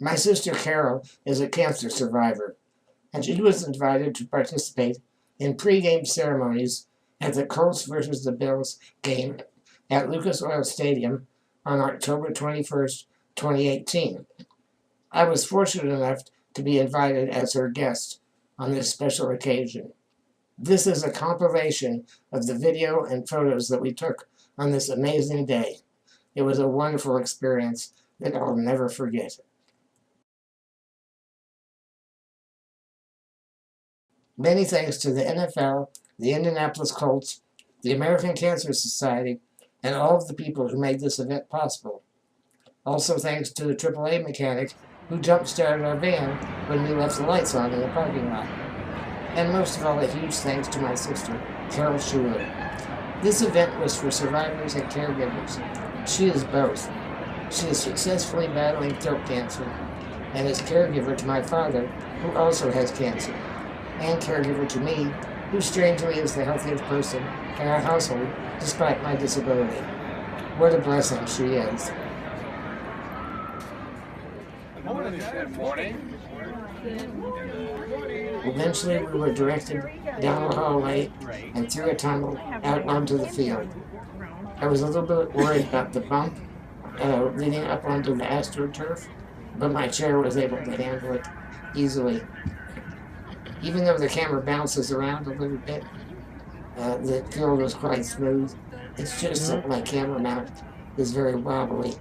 My sister Carol is a cancer survivor, and she was invited to participate in pregame ceremonies at the Colts versus the Bills game at Lucas Oil Stadium on October 21st, 2018. I was fortunate enough to be invited as her guest on this special occasion. This is a compilation of the video and photos that we took on this amazing day. It was a wonderful experience that I'll never forget. Many thanks to the NFL, the Indianapolis Colts, the American Cancer Society, and all of the people who made this event possible. Also thanks to the AAA mechanic who jump-started our van when we left the lights on in the parking lot. And most of all, a huge thanks to my sister, Carol Schuhler. This event was for survivors and caregivers. She is both. She is successfully battling throat cancer and is caregiver to my father, who also has cancer, and caregiver to me, who strangely is the healthiest person in our household despite my disability. What a blessing she is. Eventually, we were directed down a hallway and through a tunnel out onto the field. I was a little bit worried about the bump leading up onto the AstroTurf, but my chair was able to handle it easily. Even though the camera bounces around a little bit, the field was quite smooth. It's just that my camera mount is very wobbly.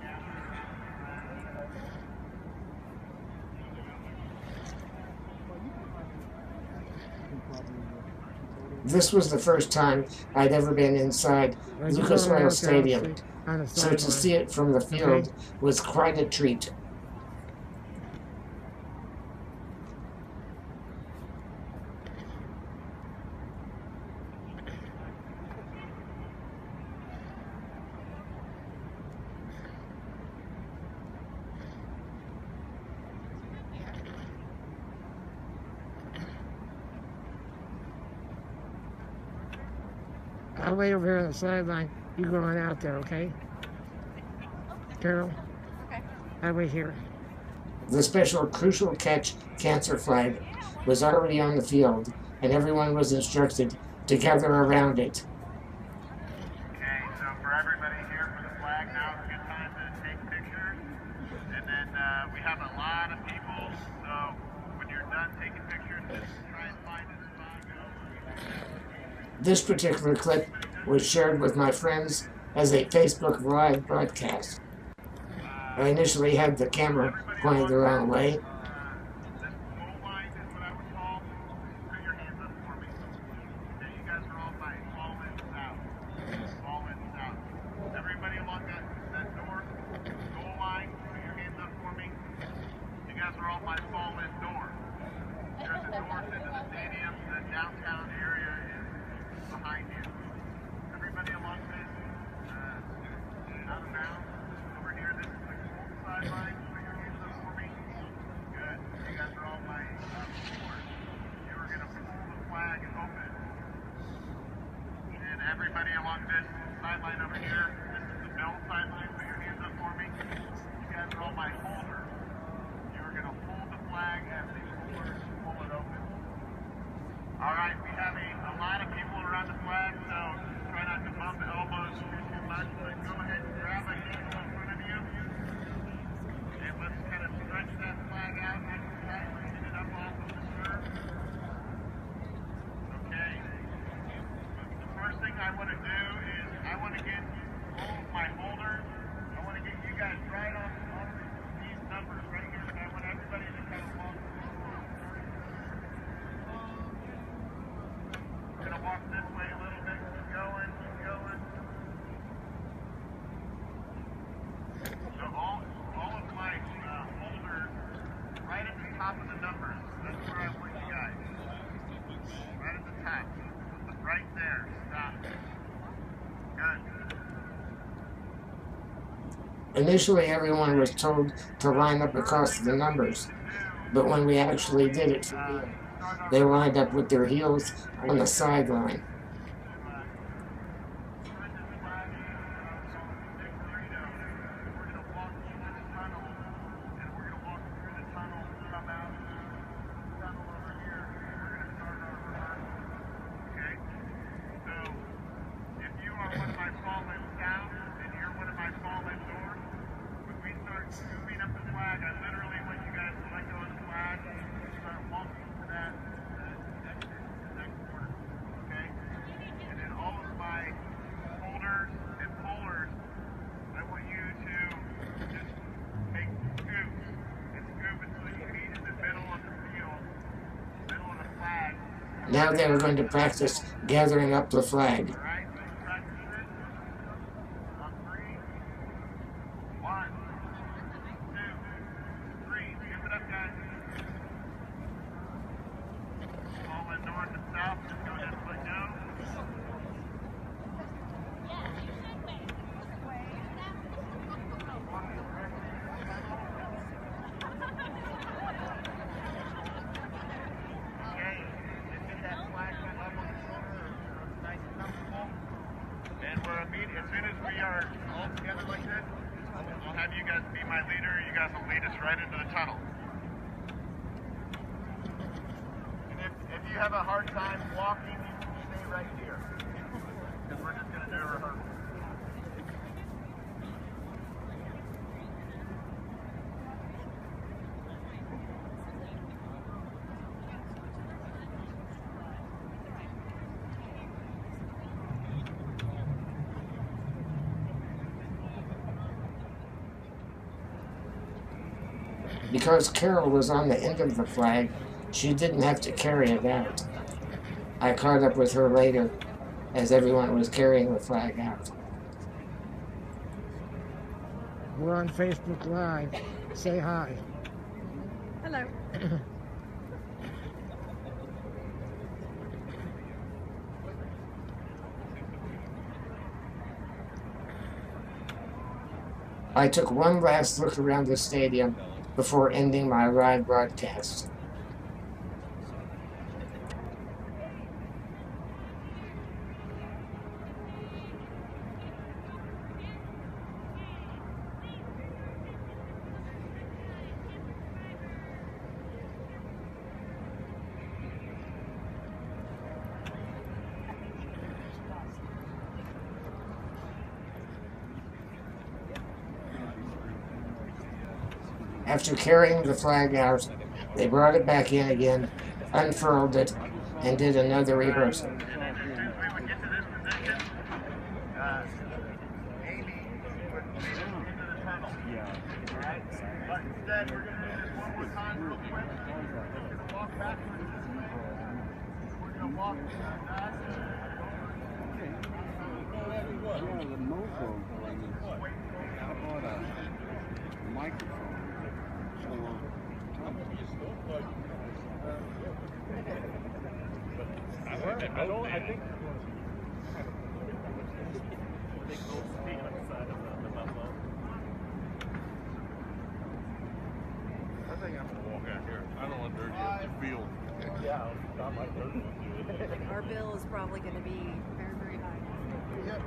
This was the first time I'd ever been inside Lucas Oil Stadium, so to see it from the field was quite a treat. I'll wait over here on the sideline. You go on out there, okay? Carol? Okay. I'll wait here. The special Crucial Catch Cancer flag was already on the field, and everyone was instructed to gather around it. Okay, so for everybody here for the flag, now is a good time to take pictures. And then we have a lot of people, so when you're done taking pictures, just try and find a spot. This particular clip was shared with my friends as a Facebook Live broadcast. I initially had the camera pointed the wrong way. This goal line is what I would call. Put your hands up for me. Okay, you guys are all fine. Fall in, out. Fall in, out. Everybody along that north goal line, put your hands up for me. You guys are all by fall in north. There's a north into the stadium. The downtown area is behind you. Everybody along this out of bounds over here. This is the cold sideline. Put your hands up for me. Good. You guys are all by forward. You are going to pull the flag and open. And everybody along this sideline over here. This is the bell sideline. Put your hands up for me. You guys are all by holder. You are going to hold the flag as the holders pull it open. All right, we have a lot of people around the flag, so try not to bump elbows too much, but go ahead and grab a handle in front of you. And let's kind of stretch that flag out nice and tight, lifting it up off of the serve. Okay. The first thing I want to do is I want to get all of my holders. I want to get you guys right on these numbers right here. I want everybody to kind of walk. We're going to walk this way a little bit. Keep going, keep going. So all of my holders right at the top of the numbers. That's where I want you guys. Right at the top. Right there. Stop. Good. Initially, everyone was told to line up across the numbers, but when we actually did it for real, they lined up with their heels on the sideline. Now they were going to practice gathering up the flag. All right, let's practice it. On 3. 1, 2, 3. Give it up, guys. Falling north and south. Just go ahead and put down. Okay, just get that flag up on the shoulder, so it's nice and comfortable. And we're immediate. As soon as we are all together like this, I'll have you guys be my leader. You guys will lead us right into the tunnel. And if you have a hard time walking, you can stay right here. Because we're just going to do a rehearsal. Because Carol was on the end of the flag, she didn't have to carry it out. I caught up with her later as everyone was carrying the flag out. We're on Facebook Live. Say hi. Hello. I took one last look around the stadium before ending my live broadcast. After carrying the flag out, they brought it back in again, unfurled it, and did another rehearsal. And then as soon as we would get to this position, Amy would lead us into the tunnel. All right? But instead, we're going to do this one more time real quick. We're going to walk backwards this way. We're going to walk back. The mofo thing. How about a microphone? I think I'm going to walk out here. I don't want to dirty up the field. Yeah, not my dirt one. Our bill is probably going to be very, very high. Yep.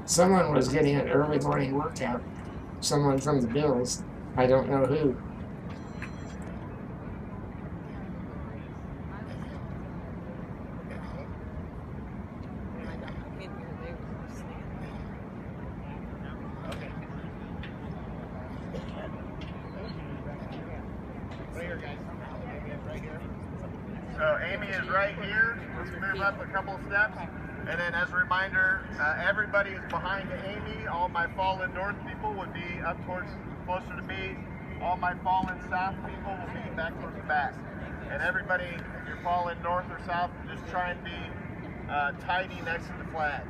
Someone was getting an early morning workout. Someone from the Bills. I don't know who. So Amy is right here. Let's move up a couple steps. And then as a reminder, everybody is behind Amy. All my fallen north people would be up towards, closer to me. All my fallen south people will be back towards the back. And everybody, if you're fallen north or south, just try and be tidy next to the flag.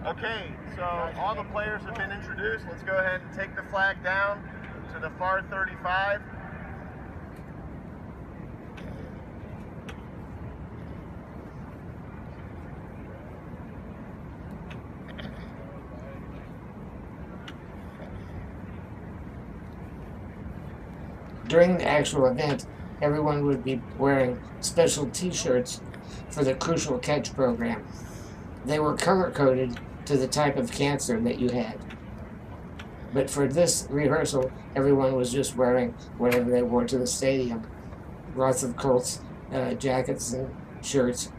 Okay, so all the players have been introduced. Let's go ahead and take the flag down to the far 35. During the actual event, everyone would be wearing special t-shirts for the Crucial Catch program. They were color-coded to the type of cancer that you had. But for this rehearsal, everyone was just wearing whatever they wore to the stadium. Lots of Colts jackets and shirts.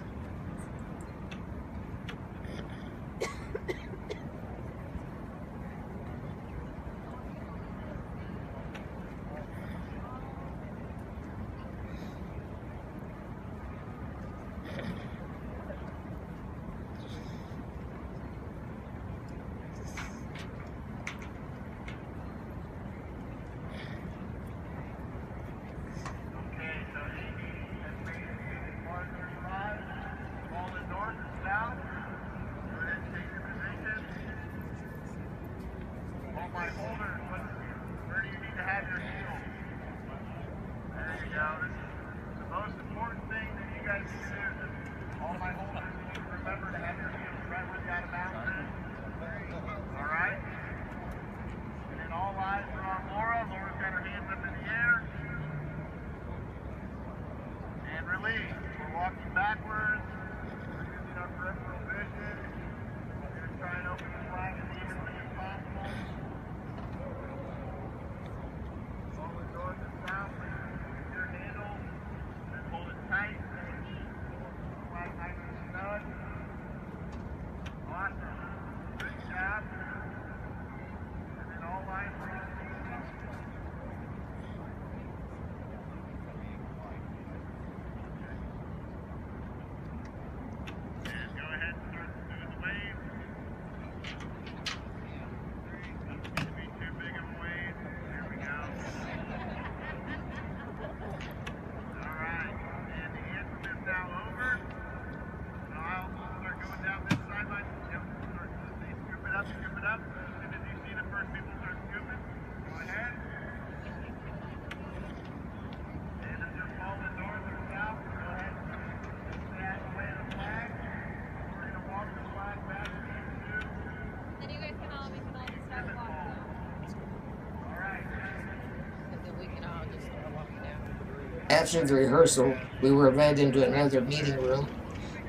After the rehearsal, we were led into another meeting room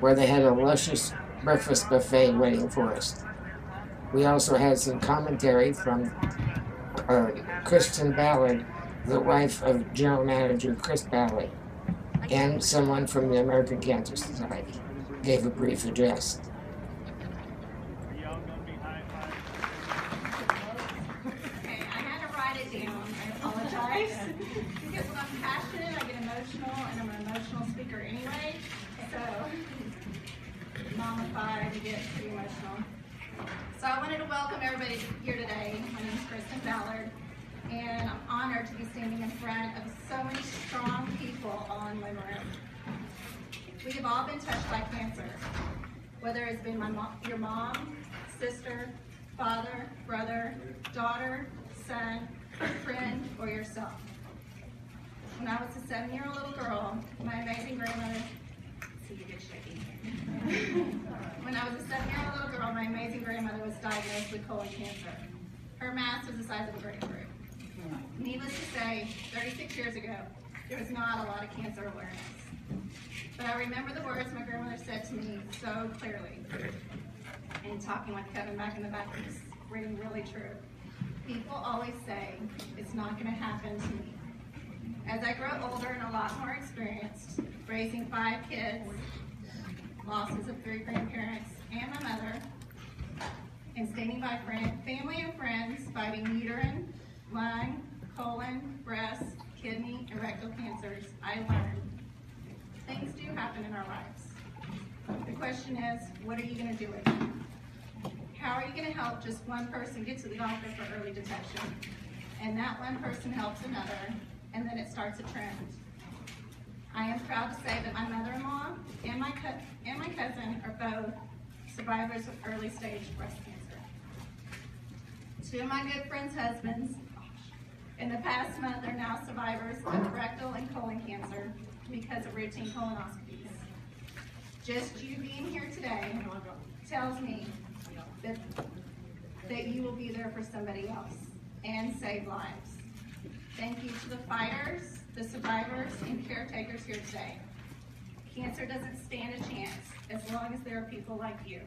where they had a luscious breakfast buffet waiting for us. We also had some commentary from Kristen Ballard, the wife of General Manager Chris Ballard, and someone from the American Cancer Society gave a brief address. Okay, I had to write it down. I apologize. Because when I'm passionate, I get emotional, and I'm an emotional speaker anyway. So, mamified to get pretty emotional. So I wanted to welcome everybody here today. My name is Kristen Ballard, and I'm honored to be standing in front of so many strong people all in one room. We have all been touched by cancer, whether it's been your mom, sister, father, brother, daughter, son, friend, or yourself. When I was a 7-year-old little girl, my amazing grandmother, see you get shaky. When I was a 7-year-old little girl, my amazing grandmother was diagnosed with colon cancer. Her mass was the size of a grapefruit. Needless to say, 36 years ago, there was not a lot of cancer awareness. But I remember the words my grandmother said to me so clearly. And talking with Kevin back in the back, it's ringing really true. People always say, it's not going to happen to me. As I grow older and a lot more experienced, raising 5 kids, losses of 3 grandparents and my mother, and standing by family and friends fighting uterine, lung, colon, breast, kidney, and rectal cancers, I learned things do happen in our lives. The question is, what are you going to do with it? How are you going to help just one person get to the doctor for early detection? And that one person helps another, and then it starts a trend. I am proud to say that my mother-in-law and my cousin are both survivors of early stage breast cancer. 2 of my good friends' husbands in the past month are now survivors of rectal and colon cancer because of routine colonoscopies. Just you being here today tells me that you will be there for somebody else and save lives. Thank you to the fighters, the survivors, and caretakers here today. Cancer doesn't stand a chance as long as there are people like you.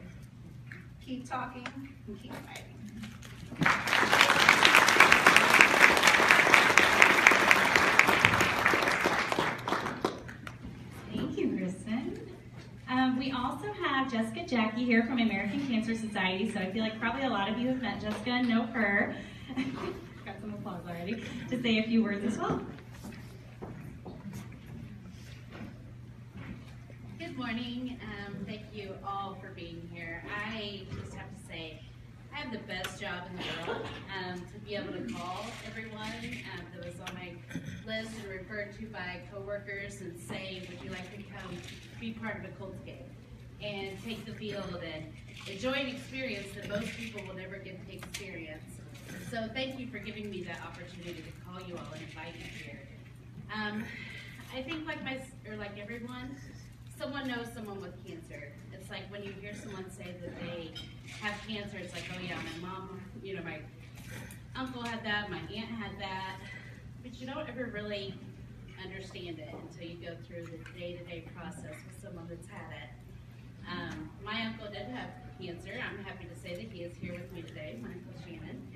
Keep talking and keep fighting. Thank you, Kristen. We also have Jessica Jackie here from American Cancer Society, so I feel like probably a lot of you have met Jessica and know her. Got some applause already, to say a few words as well. Good morning. Thank you all for being here. I just have to say, I have the best job in the world to be able to call everyone that was on my list and referred to by coworkers and say, would you like to come be part of a Colts game and take the field and enjoy an experience that most people will never get to experience. So thank you for giving me that opportunity to call you all and invite you here. I think like everyone, someone knows someone with cancer. It's like when you hear someone say that they have cancer, it's like, oh yeah, my mom, my uncle had that, my aunt had that, but you don't ever really understand it until you go through the day-to-day process with someone that's had it. My uncle did have cancer. I'm happy to say that he is here with me today, my Uncle Shannon.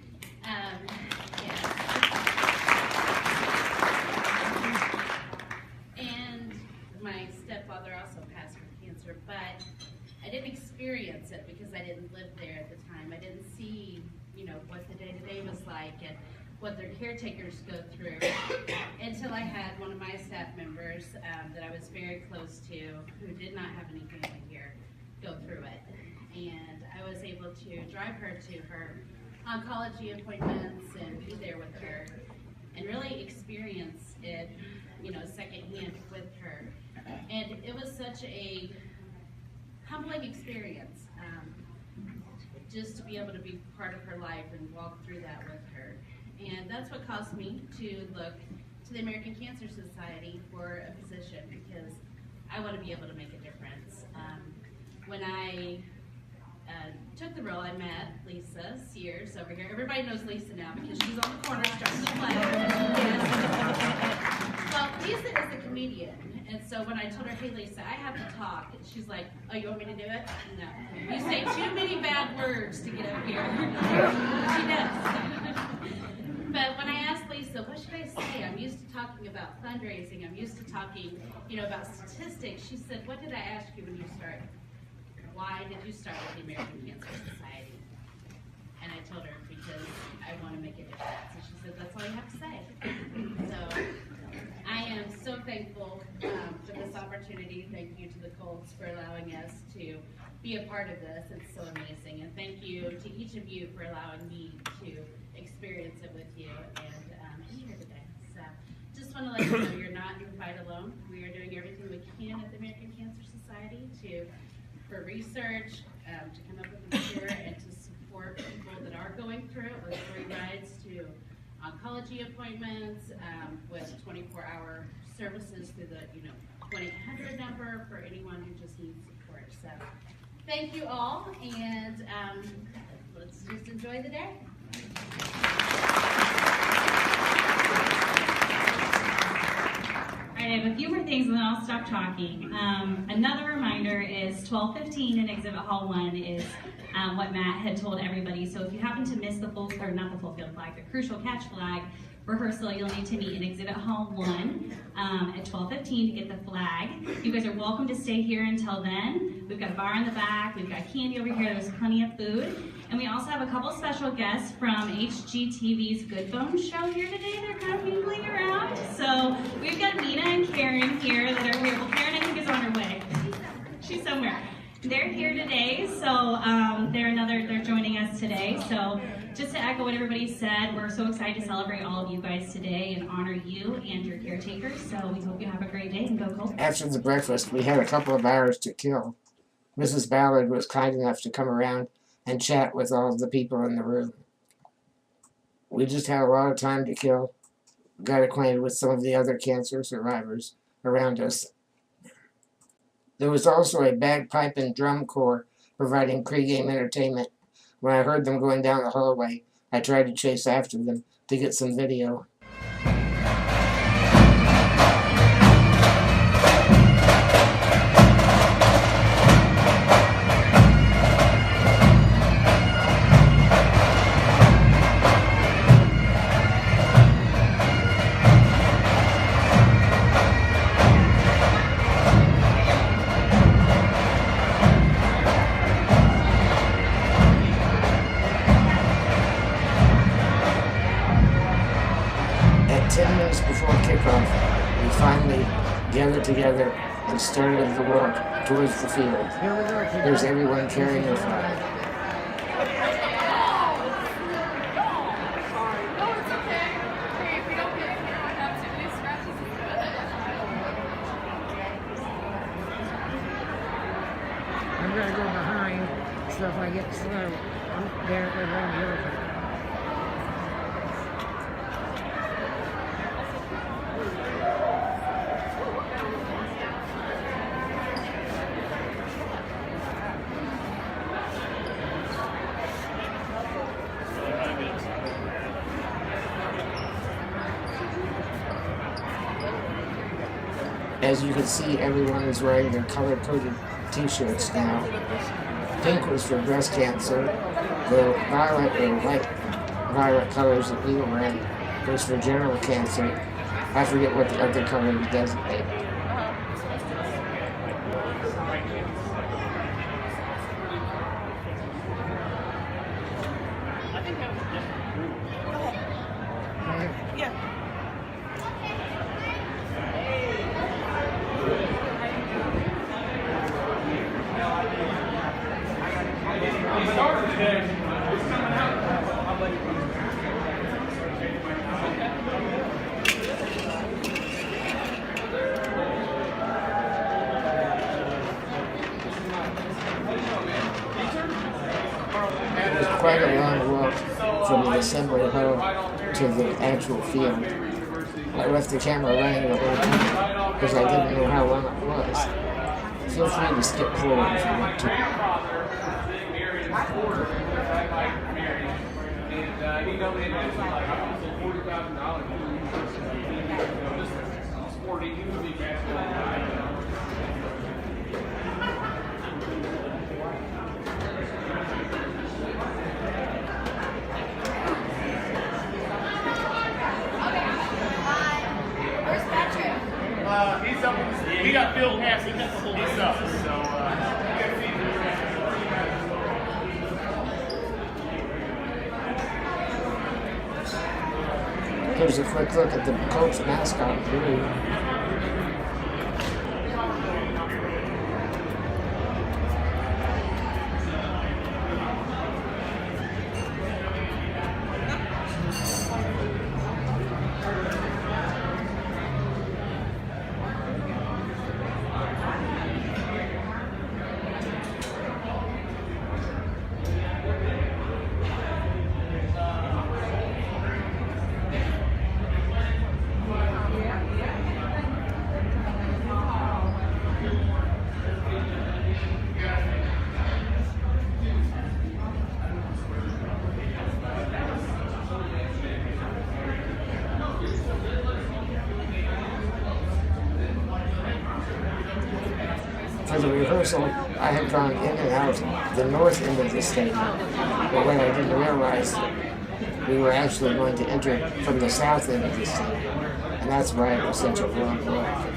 And my stepfather also passed from cancer, but I didn't experience it because I didn't live there at the time. I didn't see, what the day-to-day was like and what their caretakers go through until I had one of my staff members that I was very close to who did not have any family here go through it. And I was able to drive her to her oncology appointments and be there with her and really experience it, secondhand with her. And it was such a humbling experience, just to be able to be part of her life and walk through that with her. And that's what caused me to look to the American Cancer Society for a position, because I want to be able to make a difference. When I took the role. I met Lisa Sears over here. Everybody knows Lisa now because she's on the corner starting to play. Well, Lisa is a comedian, and so when I told her, hey Lisa, I have to talk, she's like, oh, you want me to do it? No. You say too many bad words to get up here. She does. But when I asked Lisa, what should I say? I'm used to talking about fundraising. I'm used to talking, about statistics. She said, what did I ask you when you started? Why did you start with the American Cancer Society? And I told her, because I want to make a difference. And she said, that's all you have to say. So I am so thankful for this opportunity. Thank you to the Colts for allowing us to be a part of this. It's so amazing. And thank you to each of you for allowing me to experience it with you and be here today. So just want to let you know you're not in the fight alone. We are doing everything we can at the American Cancer Society for research, to come up with a cure and to support people that are going through it with free rides to oncology appointments, with 24-hour services through the 1-800 number for anyone who just needs support. So thank you all, and let's just enjoy the day. All right, I have a few more things and then I'll stop talking. Another reminder is 12:15 in Exhibit Hall 1 is what Matt had told everybody. So if you happen to miss the field flag, the crucial catch flag rehearsal, you'll need to meet in Exhibit Hall 1 at 12:15 to get the flag. You guys are welcome to stay here until then. We've got a bar in the back, we've got candy over here, there's plenty of food. And we also have a couple special guests from HGTV's Good Bones show here today. They're kind of mingling around. So we've got Nina and Karen here that are here. Well, Karen, I think, is on her way. She's somewhere. They're here today, so they're joining us today. So just to echo what everybody said, we're so excited to celebrate all of you guys today and honor you and your caretakers. So we hope you have a great day and go Colts. After the breakfast, we had a couple of hours to kill. Mrs. Ballard was kind enough to come around and chat with all of the people in the room. We just had a lot of time to kill, got acquainted with some of the other cancer survivors around us. There was also a bagpipe and drum corps providing pregame entertainment. When I heard them going down the hallway, I tried to chase after them to get some video. Gathered together and started the walk towards the field. There's everyone carrying their flag. I'm going to go behind, so if I get slow, I'm there around the other. As you can see, everyone is wearing their color-coded t-shirts now. Pink was for breast cancer. The violet or light violet colors that we were wearing was for general cancer. I forget what the other color designated. Quite a long walk from the assembly hall to the actual field. I left the camera running the whole time because I didn't know how long it was. Feel free to skip forward if you want to. he donated like $40,000 to the university. This sport, he used to be basketball guy. He's up. We got Bill Pass. He's up. So, Here's a quick look at the Colts mascot, Blue. For the rehearsal, I had gone in and out the north end of the stadium, but when I didn't realize we were actually going to enter from the south end of the stadium, and that's why it was such a long walk.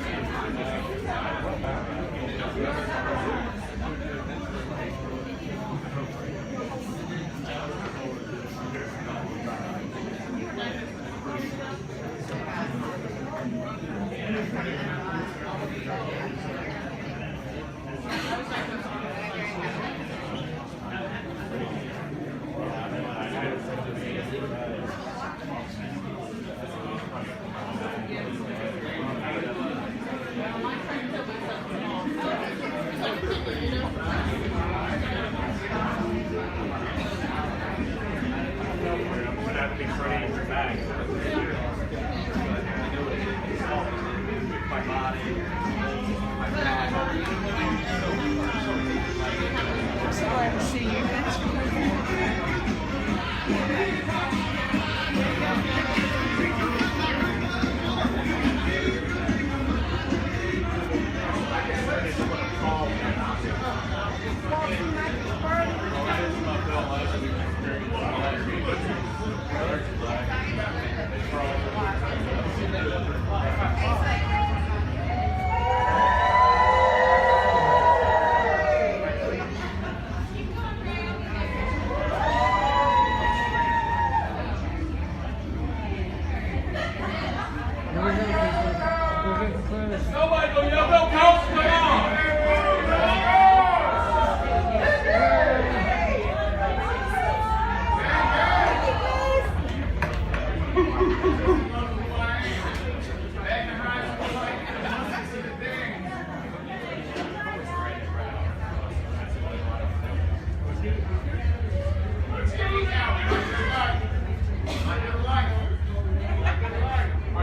Nobody go yell, go Colts, come on!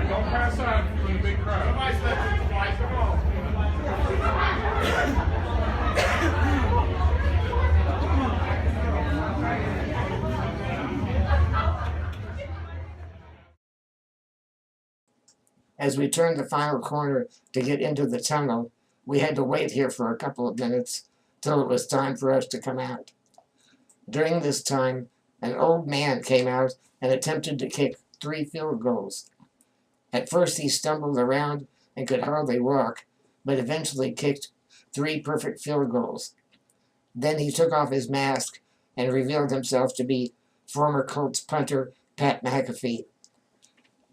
Don't pass out for the big crowd. As we turned the final corner to get into the tunnel, we had to wait here for a couple of minutes till it was time for us to come out. During this time, an old man came out and attempted to kick 3 field goals. At first he stumbled around and could hardly walk, but eventually kicked 3 perfect field goals. Then he took off his mask and revealed himself to be former Colts punter Pat McAfee.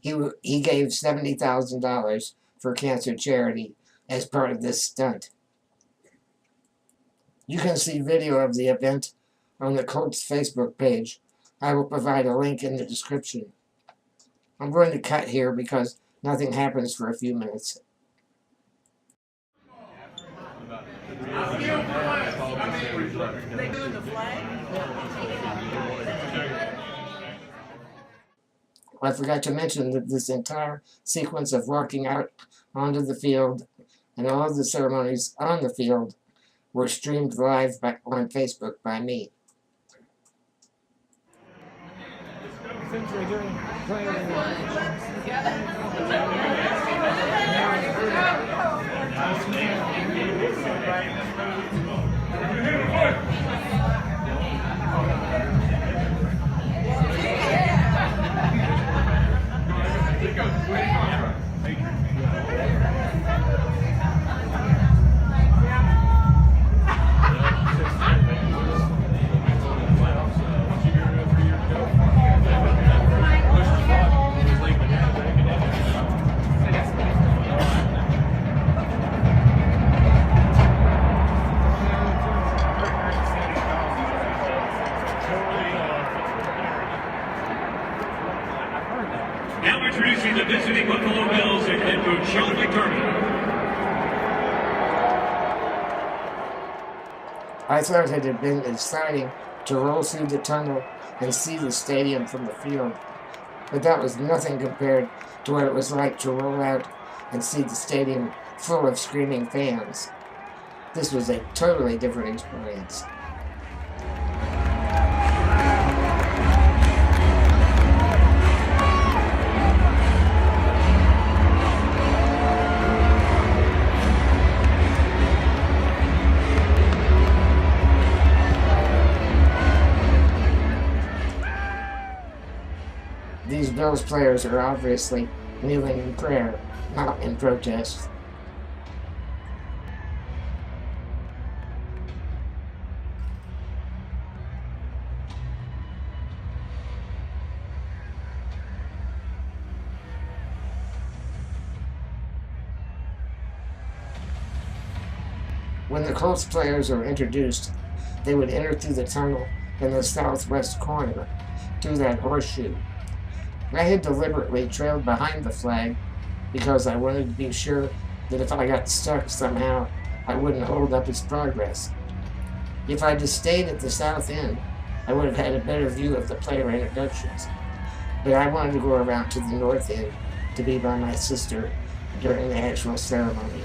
He gave $70,000 for cancer charity as part of this stunt. You can see video of the event on the Colts Facebook page. I will provide a link in the description. I'm going to cut here because nothing happens for a few minutes. They doing the flag? I forgot to mention that this entire sequence of walking out onto the field and all of the ceremonies on the field were streamed live on Facebook by me. think they're doing playing. Now introducing the visiting Buffalo Bills and head coach Sean McDermott. I thought it had been exciting to roll through the tunnel and see the stadium from the field, but that was nothing compared to what it was like to roll out and see the stadium full of screaming fans. This was a totally different experience. These Bills players are obviously kneeling in prayer, not in protest. When the Colts players were introduced, they would enter through the tunnel in the southwest corner, through that horseshoe. I had deliberately trailed behind the flag because I wanted to be sure that if I got stuck somehow, I wouldn't hold up its progress. If I'd just stayed at the south end, I would have had a better view of the player introductions. But I wanted to go around to the north end to be by my sister during the actual ceremony.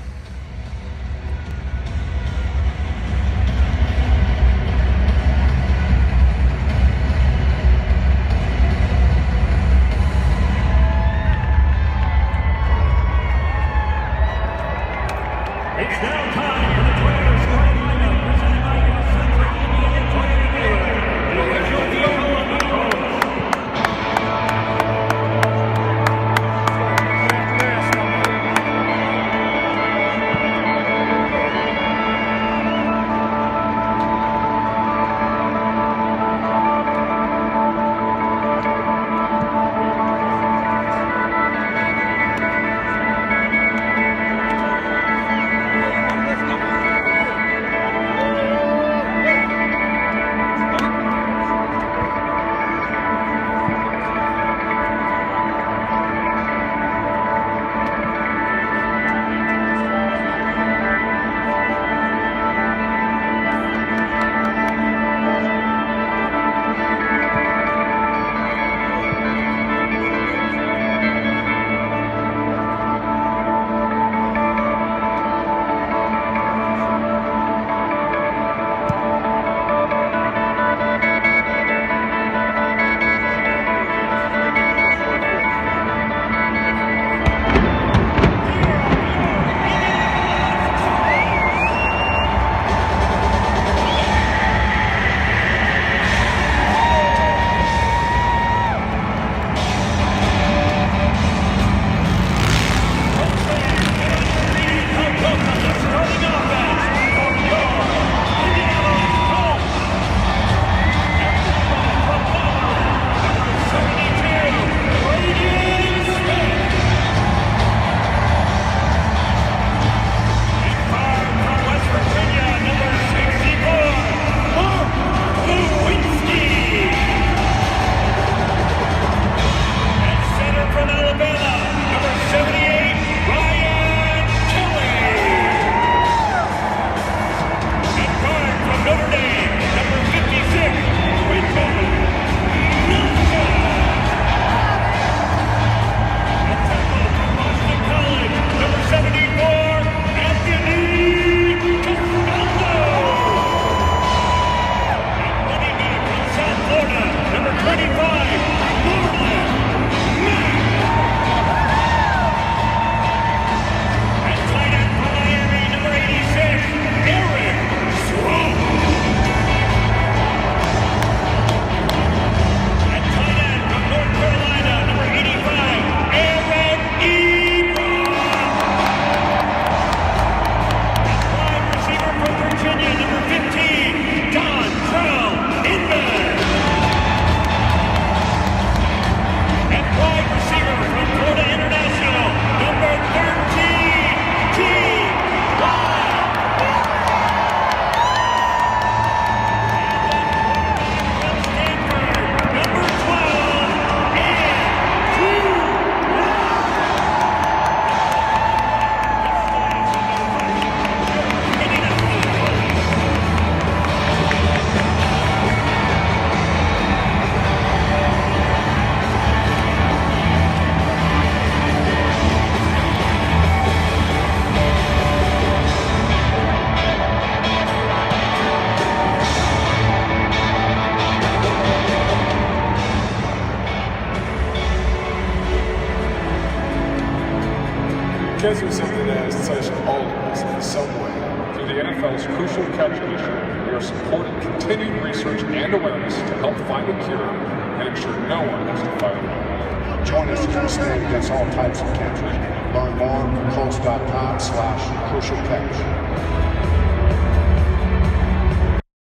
It's now time for the players' starting lineup presented by your Central Indiana Toyota dealer. The original deal. Cancer is something that has touched all of us in some way. Through the NFL's Crucial Catch initiative, we are supporting continued research and awareness to help find a cure and ensure no one has to fight alone. Join us as we stand against all types of cancer. Learn more at Colts.com/crucialcatch.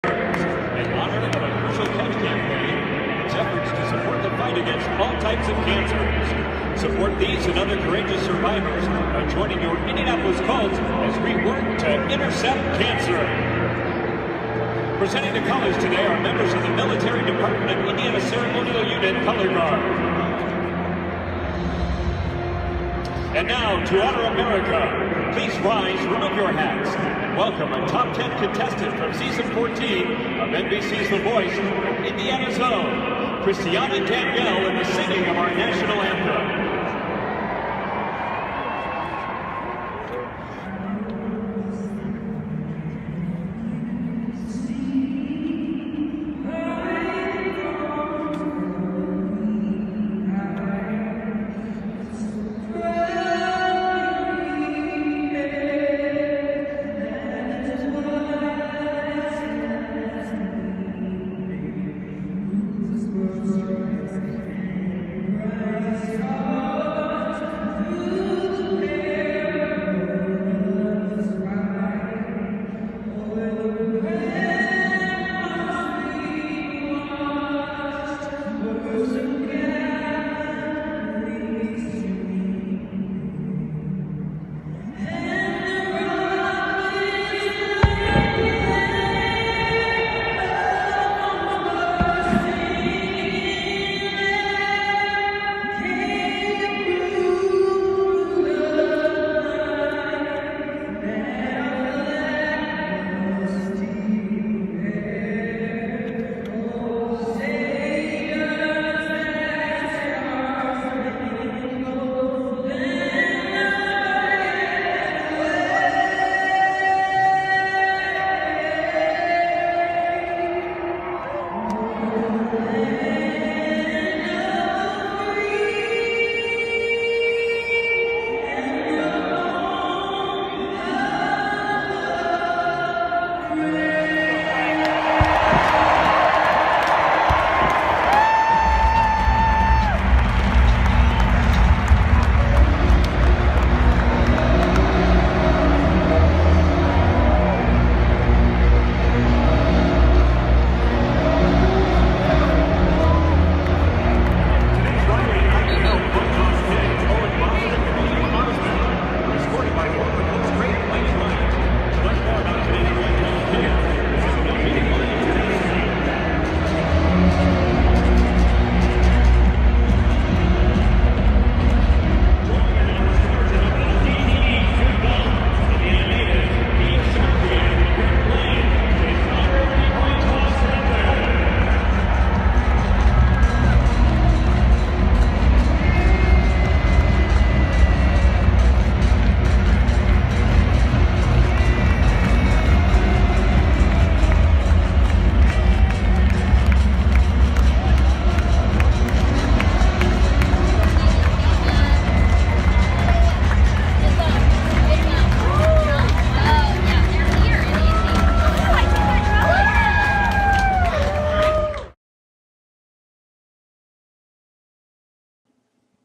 In honor of a Crucial Catch campaign, its efforts to support the fight against all types of cancers. Support these and other courageous survivors by joining your Indianapolis Colts as we work to intercept cancer. Presenting the colors today are members of the Military Department of Indiana Ceremonial Unit Color Guard. And now, to honor America, please rise, remove your hats, and welcome a top 10 contestant from season 14 of NBC's The Voice, Indiana's own, Christiana Danielle, in the singing of our national anthem.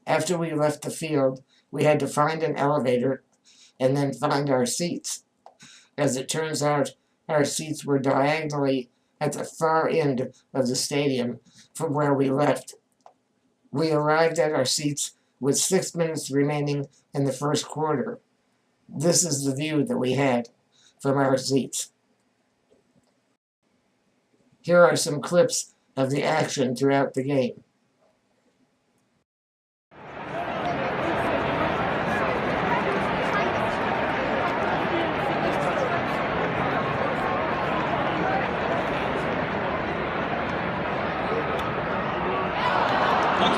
After we left the field, we had to find an elevator and then find our seats. As it turns out, our seats were diagonally at the far end of the stadium from where we left. We arrived at our seats with 6 minutes remaining in the first quarter. This is the view that we had from our seats. Here are some clips of the action throughout the game.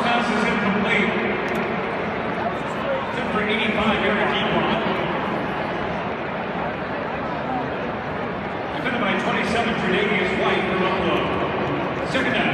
Pass is incomplete. Except for 85, Eric Ebron. Defended by 27, Tre'Davious White for Buffalo. Second down.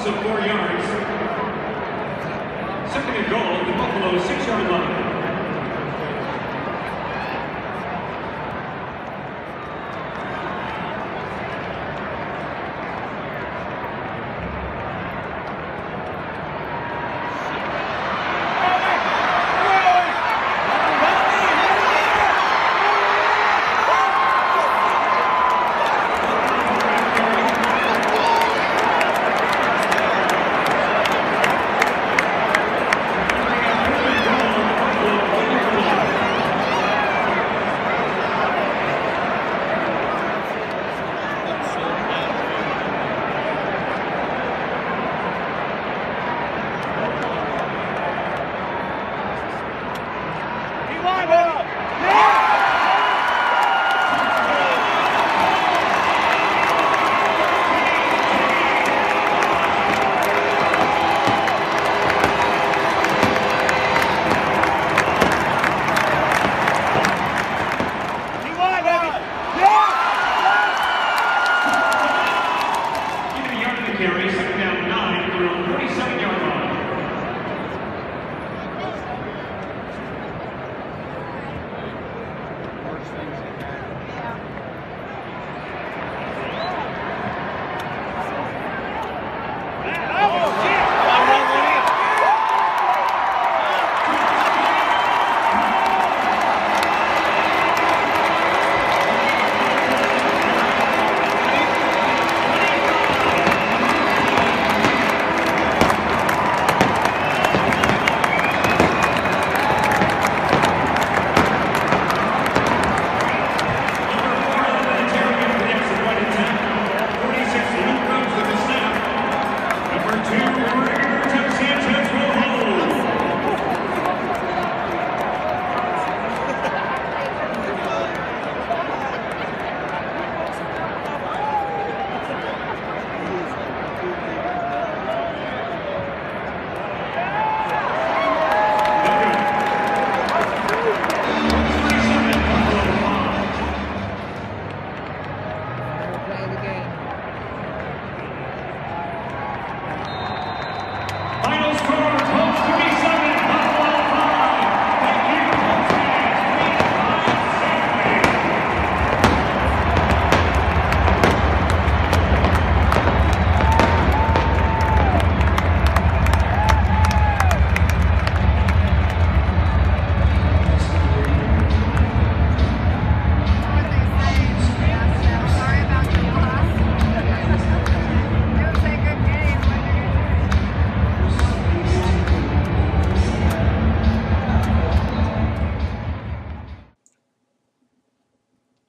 loss of 4 yards. Second and goal at the Buffalo 6-yard line.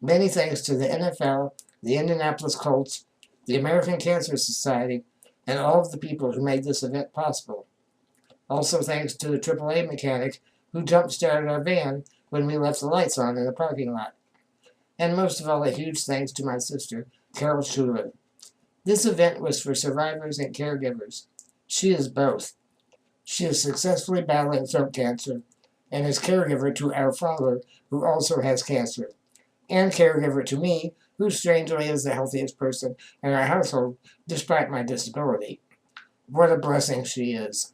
Many thanks to the NFL, the Indianapolis Colts, the American Cancer Society, and all of the people who made this event possible. Also thanks to the AAA mechanic who jump-started our van when we left the lights on in the parking lot. And most of all, a huge thanks to my sister, Carol Schuhler. This event was for survivors and caregivers. She is both. She is successfully battling throat cancer and is caregiver to our father, who also has cancer, and caregiver to me, who strangely is the healthiest person in our household despite my disability. What a blessing she is.